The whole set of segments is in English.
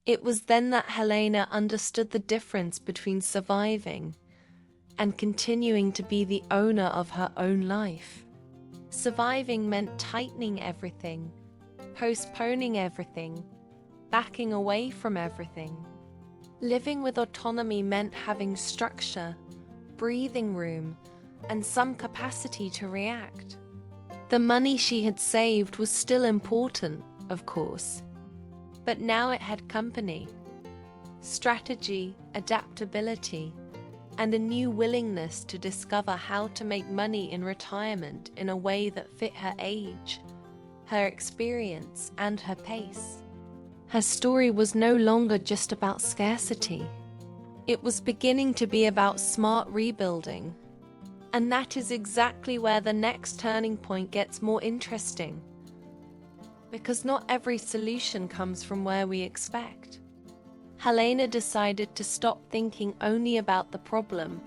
It was then that Helena understood the difference between surviving and continuing to be the owner of her own life. Surviving meant tightening everything, postponing everything, backing away from everything. Living with autonomy meant having structure, breathing room, and some capacity to react. The money she had saved was still important, of course, but now it had company, strategy, adaptability, and a new willingness to discover how to make money in retirement in a way that fit her age, her experience, and her pace. Her story was no longer just about scarcity. It was beginning to be about smart rebuilding. And that is exactly where the next turning point gets more interesting. Because not every solution comes from where we expect. Helena decided to stop thinking only about the problem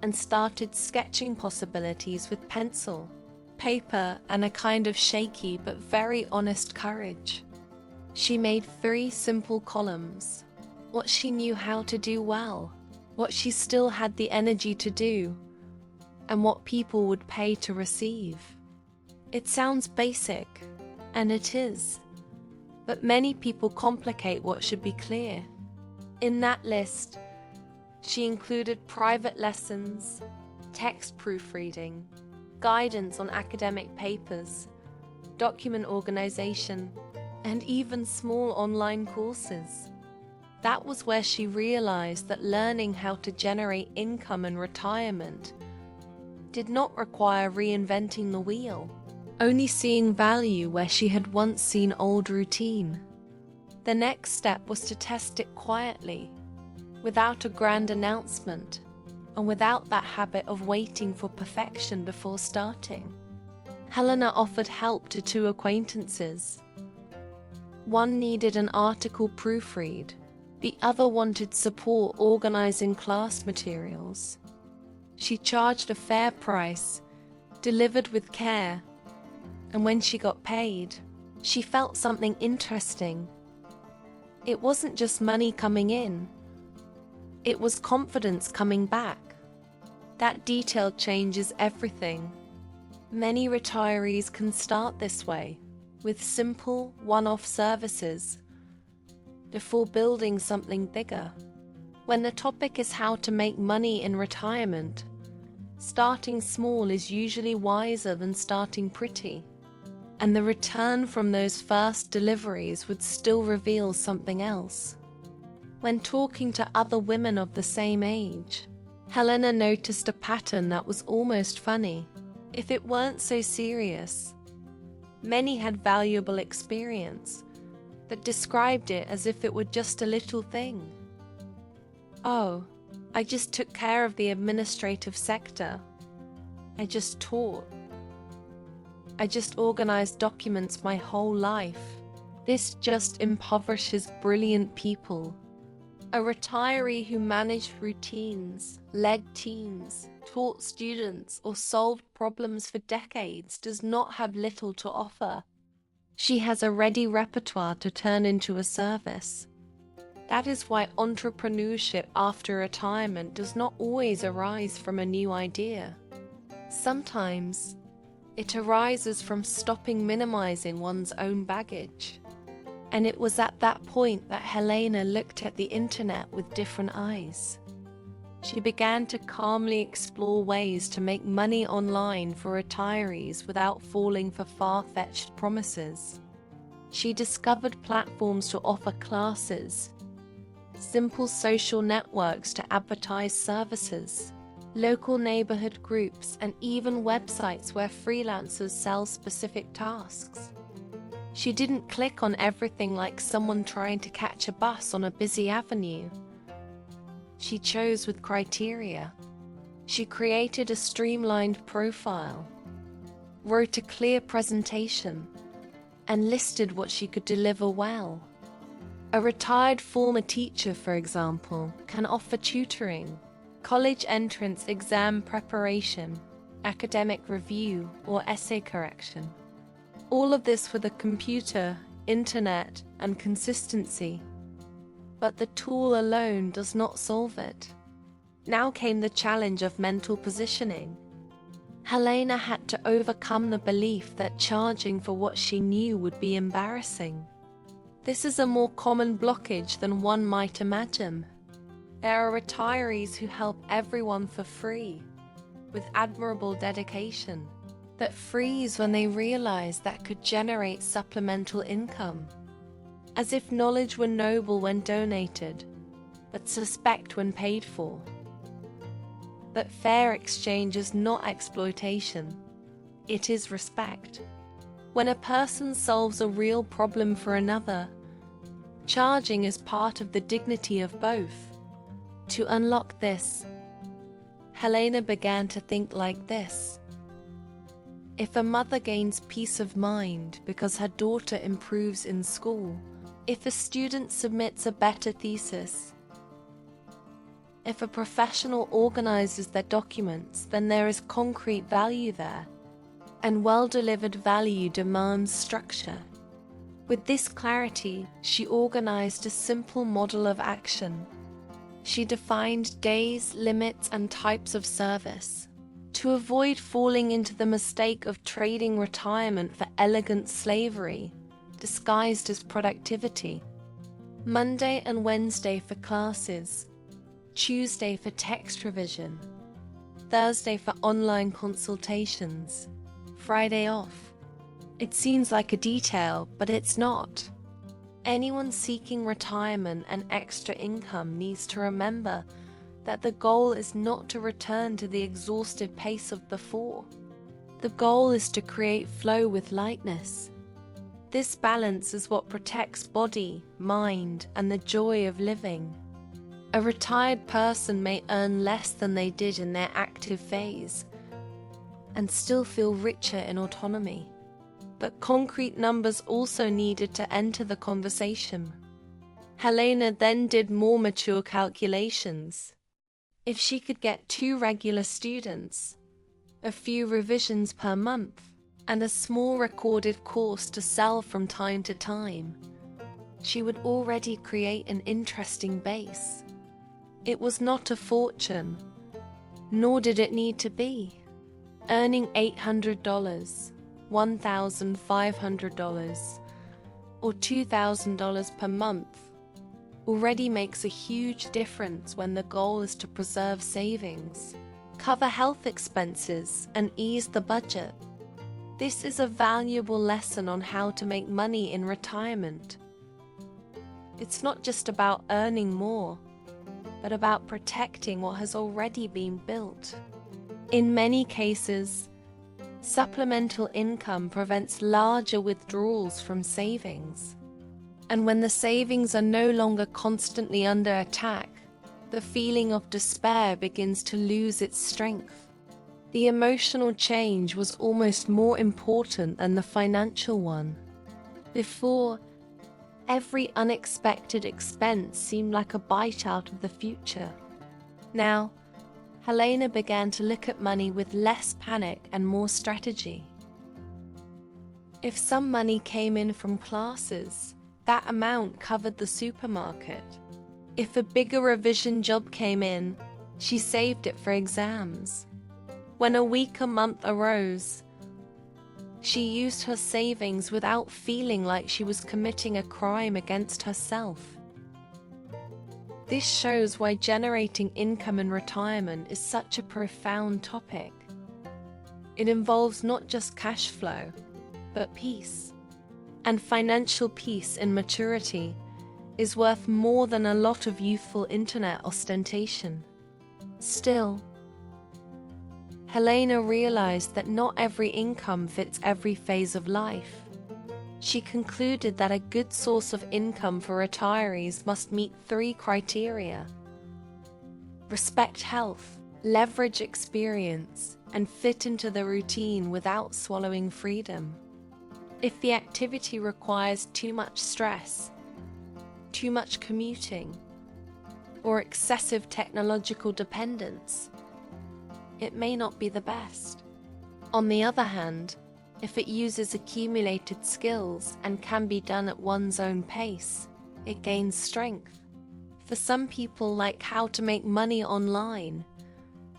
and started sketching possibilities with pencil, paper, and a kind of shaky but very honest courage. She made 3 simple columns: what she knew how to do well, what she still had the energy to do, and what people would pay to receive. It sounds basic, and it is, but many people complicate what should be clear. In that list, she included private lessons, text proofreading, guidance on academic papers, document organization, and even small online courses. That was where she realized that learning how to generate income in retirement did not require reinventing the wheel, only seeing value where she had once seen old routine. The next step was to test it quietly, without a grand announcement, and without that habit of waiting for perfection before starting. Helena offered help to 2 acquaintances. One needed an article proofread, the other wanted support organizing class materials. She charged a fair price, delivered with care, and when she got paid, she felt something interesting. It wasn't just money coming in, it was confidence coming back. That detail changes everything. Many retirees can start this way, with simple, one-off services, before building something bigger. When the topic is how to make money in retirement, starting small is usually wiser than starting pretty. And the return from those first deliveries would still reveal something else. When talking to other women of the same age, Helena noticed a pattern that was almost funny, if it weren't so serious. Many had valuable experience, but described it as if it were just a little thing. Oh, I just took care of the administrative sector. I just taught. I just organized documents my whole life. This just impoverishes brilliant people. A retiree who managed routines, led teams, taught students, or solved problems for decades does not have little to offer. She has a ready repertoire to turn into a service. That is why entrepreneurship after retirement does not always arise from a new idea. Sometimes, it arises from stopping minimizing one's own baggage. And it was at that point that Helena looked at the internet with different eyes. She began to calmly explore ways to make money online for retirees without falling for far-fetched promises. She discovered platforms to offer classes, simple social networks to advertise services, local neighborhood groups, and even websites where freelancers sell specific tasks. She didn't click on everything like someone trying to catch a bus on a busy avenue. She chose with criteria. She created a streamlined profile, wrote a clear presentation, and listed what she could deliver well. A retired former teacher, for example, can offer tutoring, college entrance exam preparation, academic review, or essay correction. All of this with a computer, internet, and consistency. but the tool alone does not solve it. Now came the challenge of mental positioning. Helena had to overcome the belief that charging for what she knew would be embarrassing. This is a more common blockage than one might imagine. There are retirees who help everyone for free, with admirable dedication, that freeze when they realize that could generate supplemental income. As if knowledge were noble when donated, but suspect when paid for. That fair exchange is not exploitation, it is respect. When a person solves a real problem for another, charging is part of the dignity of both. To unlock this, Helena began to think like this. If a mother gains peace of mind because her daughter improves in school, if a student submits a better thesis, if a professional organizes their documents, then there is concrete value there, and well-delivered value demands structure. With this clarity, she organized a simple model of action. She defined days, limits, and types of service, to avoid falling into the mistake of trading retirement for elegant slavery, disguised as productivity. Monday and Wednesday for classes, Tuesday for text revision, Thursday for online consultations, Friday off. It seems like a detail, but it's not. Anyone seeking retirement and extra income needs to remember that the goal is not to return to the exhaustive pace of before. The goal is to create flow with lightness. This balance is what protects body, mind, and the joy of living. A retired person may earn less than they did in their active phase and still feel richer in autonomy. But concrete numbers also needed to enter the conversation. Helena then did more mature calculations. If she could get 2 regular students, a few revisions per month, and a small recorded course to sell from time to time, she would already create an interesting base. It was not a fortune, nor did it need to be. Earning $800, $1,500, or $2,000 per month already makes a huge difference when the goal is to preserve savings, cover health expenses, and ease the budget. This is a valuable lesson on how to make money in retirement. It's not just about earning more, but about protecting what has already been built. In many cases, supplemental income prevents larger withdrawals from savings. And when the savings are no longer constantly under attack, the feeling of despair begins to lose its strength. The emotional change was almost more important than the financial one. Before, every unexpected expense seemed like a bite out of the future. Now, Helena began to look at money with less panic and more strategy. If some money came in from classes, that amount covered the supermarket. If a bigger revision job came in, she saved it for exams. When a weaker month arose, she used her savings without feeling like she was committing a crime against herself. This shows why generating income in retirement is such a profound topic. It involves not just cash flow, but peace. And financial peace in maturity is worth more than a lot of youthful internet ostentation. Still, Helena realized that not every income fits every phase of life. She concluded that a good source of income for retirees must meet 3 criteria: respect health, leverage experience, and fit into the routine without swallowing freedom. If the activity requires too much stress, too much commuting, or excessive technological dependence, it may not be the best. On the other hand, if it uses accumulated skills and can be done at one's own pace, it gains strength. For some people, like how to make money online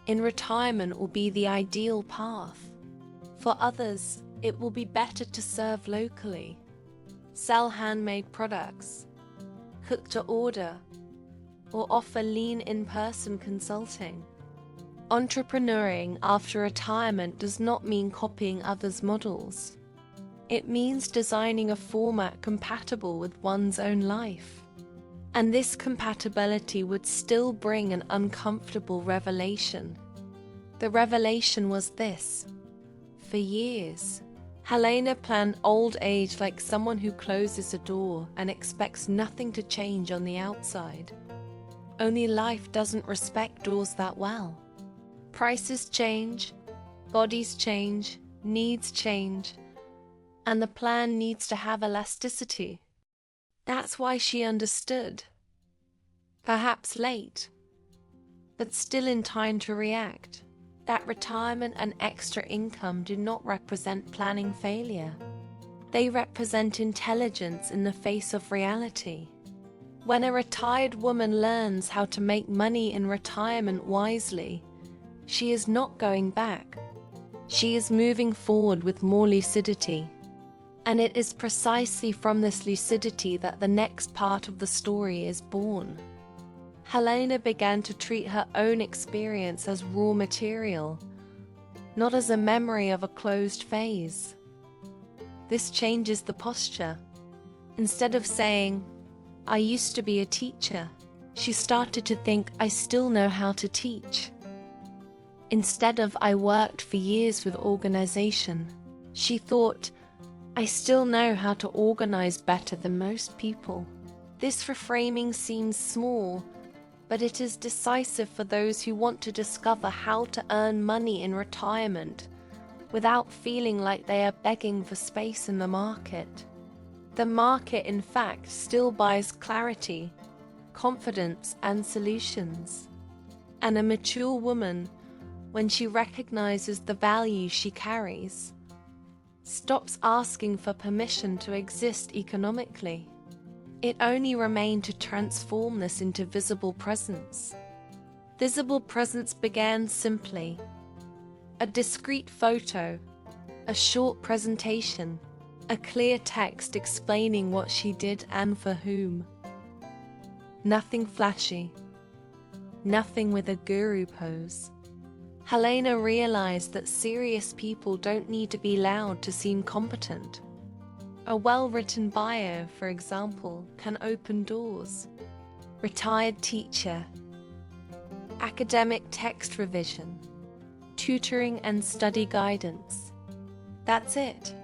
in retirement will be the ideal path. For others, it will be better to serve locally, sell handmade products, cook to order, or offer lean in-person consulting. Entrepreneuring after retirement does not mean copying others' models. It means designing a format compatible with one's own life. And this compatibility would still bring an uncomfortable revelation. The revelation was this. For years, Helena planned old age like someone who closes a door and expects nothing to change on the outside. Only life doesn't respect doors that well. Prices change, bodies change, needs change, and the plan needs to have elasticity. That's why she understood. Perhaps late, but still in time to react. That retirement and extra income do not represent planning failure. They represent intelligence in the face of reality. When a retired woman learns how to make money in retirement wisely, she is not going back. She is moving forward with more lucidity. And it is precisely from this lucidity that the next part of the story is born. Helena began to treat her own experience as raw material, not as a memory of a closed phase. This changes the posture. Instead of saying, "I used to be a teacher," she started to think, "I still know how to teach." Instead of "I worked for years with organization," she thought, "I still know how to organize better than most people." This reframing seems small, but it is decisive for those who want to discover how to earn money in retirement without feeling like they are begging for space in the market. The market, in fact, still buys clarity, confidence, and solutions. And a mature woman, when she recognizes the value she carries, stops asking for permission to exist economically. It only remained to transform this into visible presence. Visible presence began simply. A discrete photo, a short presentation, a clear text explaining what she did and for whom. Nothing flashy, nothing with a guru pose. Helena realized that serious people don't need to be loud to seem competent. A well-written bio, for example, can open doors. Retired teacher, academic text revision, tutoring and study guidance. That's it.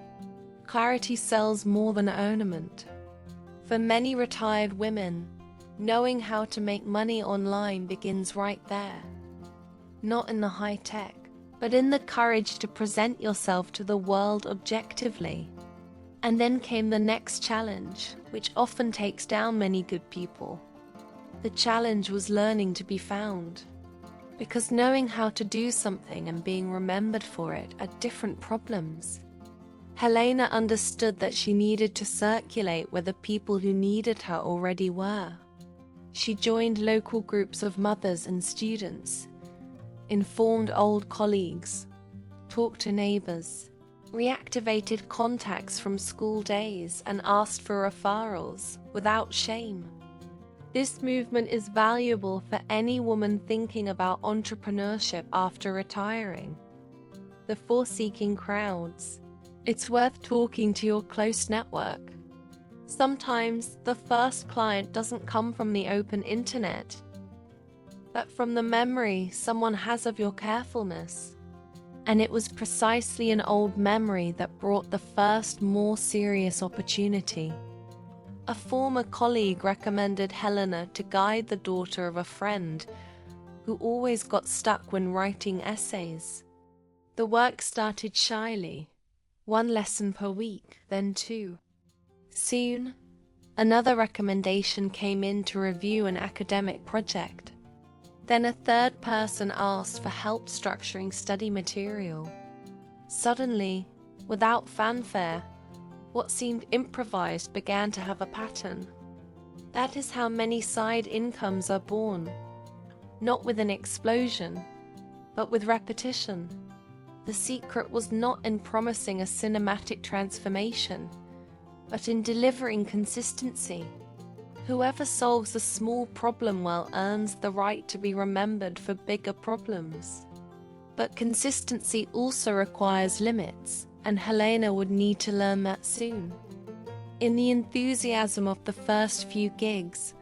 Clarity sells more than ornament. For many retired women, knowing how to make money online begins right there. Not in the high tech, but in the courage to present yourself to the world objectively. And then came the next challenge, which often takes down many good people. The challenge was learning to be found. Because knowing how to do something and being remembered for it are different problems. Helena understood that she needed to circulate where the people who needed her already were. She joined local groups of mothers and students, informed old colleagues, talked to neighbors, reactivated contacts from school days, and asked for referrals without shame. This movement is valuable for any woman thinking about entrepreneurship after retiring. Before seeking crowds, it's worth talking to your close network. Sometimes the first client doesn't come from the open internet, but from the memory someone has of your carefulness. And it was precisely an old memory that brought the first, more serious opportunity. A former colleague recommended Helena to guide the daughter of a friend who always got stuck when writing essays. The work started shyly, 1 lesson per week, then 2. Soon, another recommendation came in to review an academic project. Then a third person asked for help structuring study material. Suddenly, without fanfare, what seemed improvised began to have a pattern. That is how many side incomes are born, not with an explosion, but with repetition. The secret was not in promising a cinematic transformation, but in delivering consistency. Whoever solves a small problem well earns the right to be remembered for bigger problems. But consistency also requires limits, and Helena would need to learn that soon. In the enthusiasm of the first few gigs,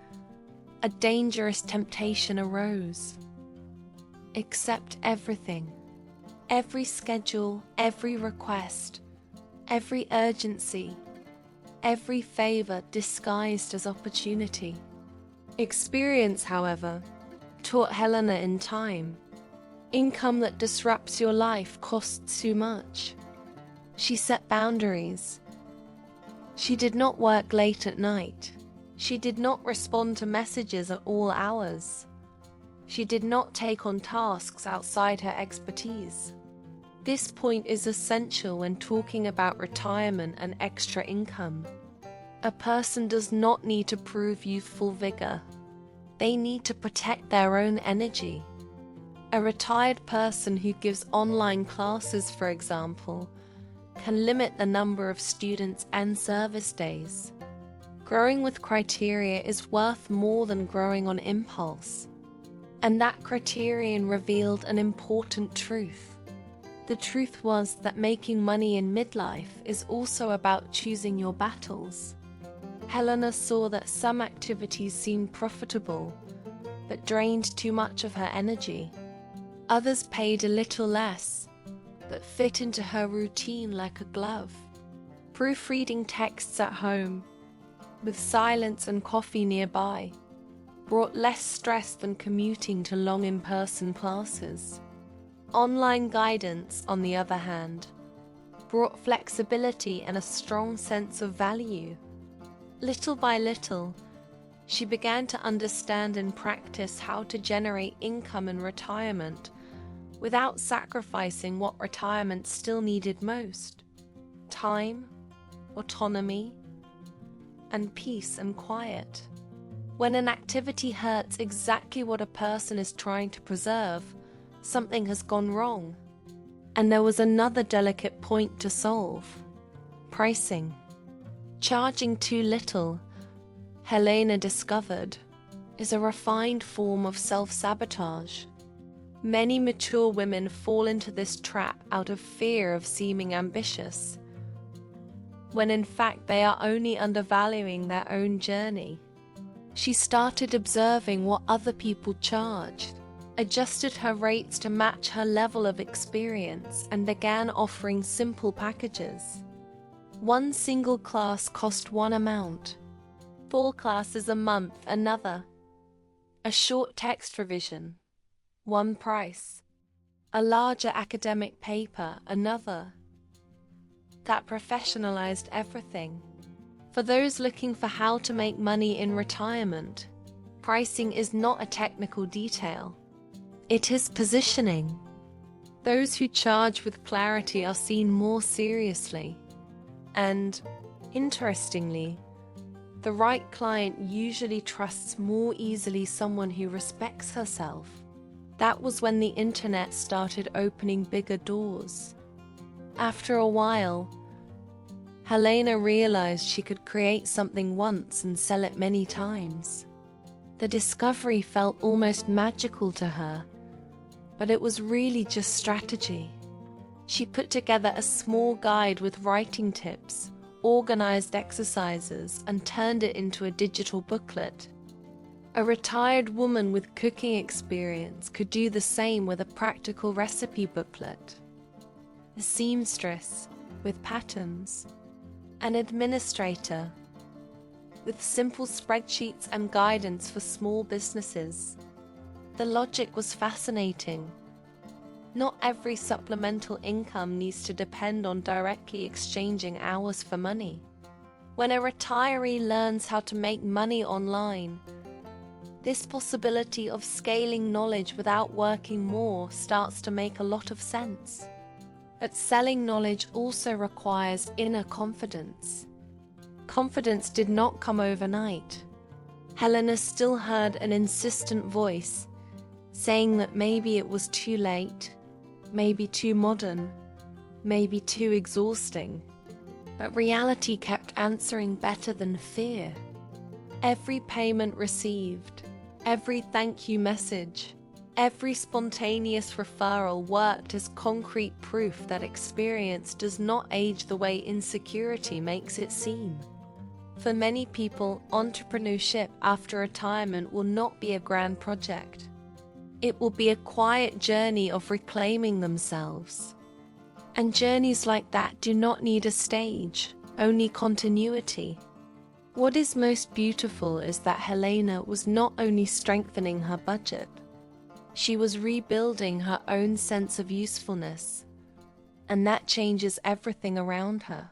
a dangerous temptation arose. Accept everything. Every schedule, every request, every urgency, every favor disguised as opportunity. Experience, however, taught Helena in time. Income that disrupts your life costs too much. She set boundaries. She did not work late at night. She did not respond to messages at all hours. She did not take on tasks outside her expertise. This point is essential when talking about retirement and extra income. A person does not need to prove youthful vigor. They need to protect their own energy. A retired person who gives online classes, for example, can limit the number of students and service days. Growing with criteria is worth more than growing on impulse. And that criterion revealed an important truth. The truth was that making money in midlife is also about choosing your battles. Helena saw that some activities seemed profitable, but drained too much of her energy. Others paid a little less, but fit into her routine like a glove. Proofreading texts at home, with silence and coffee nearby, brought less stress than commuting to long in-person classes. Online guidance, on the other hand, brought flexibility and a strong sense of value. Little by little, she began to understand and practice how to generate income in retirement without sacrificing what retirement still needed most: time, autonomy, and peace and quiet. When an activity hurts exactly what a person is trying to preserve, something has gone wrong. And there was another delicate point to solve: pricing. Charging too little, Helena discovered, is a refined form of self-sabotage. Many mature women fall into this trap out of fear of seeming ambitious, when in fact they are only undervaluing their own journey. She started observing what other people charged, adjusted her rates to match her level of experience, and began offering simple packages. One single class cost one amount, 4 classes a month another, a short text revision, one price, a larger academic paper another. That professionalized everything. For those looking for how to make money in retirement, pricing is not a technical detail. It is positioning. Those who charge with clarity are seen more seriously. And, interestingly, the right client usually trusts more easily someone who respects herself. That was when the internet started opening bigger doors. After a while, Helena realized she could create something once and sell it many times. The discovery felt almost magical to her, but it was really just strategy. She put together a small guide with writing tips, organized exercises, and turned it into a digital booklet. A retired woman with cooking experience could do the same with a practical recipe booklet. A seamstress with patterns. An administrator with simple spreadsheets and guidance for small businesses. The logic was fascinating. Not every supplemental income needs to depend on directly exchanging hours for money. When a retiree learns how to make money online, this possibility of scaling knowledge without working more starts to make a lot of sense. But selling knowledge also requires inner confidence. Confidence did not come overnight. Helena still heard an insistent voice, saying that maybe it was too late, maybe too modern, maybe too exhausting. But reality kept answering better than fear. Every payment received, every thank you message, every spontaneous referral worked as concrete proof that experience does not age the way insecurity makes it seem. For many people, entrepreneurship after retirement will not be a grand project. It will be a quiet journey of reclaiming themselves. And journeys like that do not need a stage, only continuity. What is most beautiful is that Helena was not only strengthening her budget, she was rebuilding her own sense of usefulness, and that changes everything around her.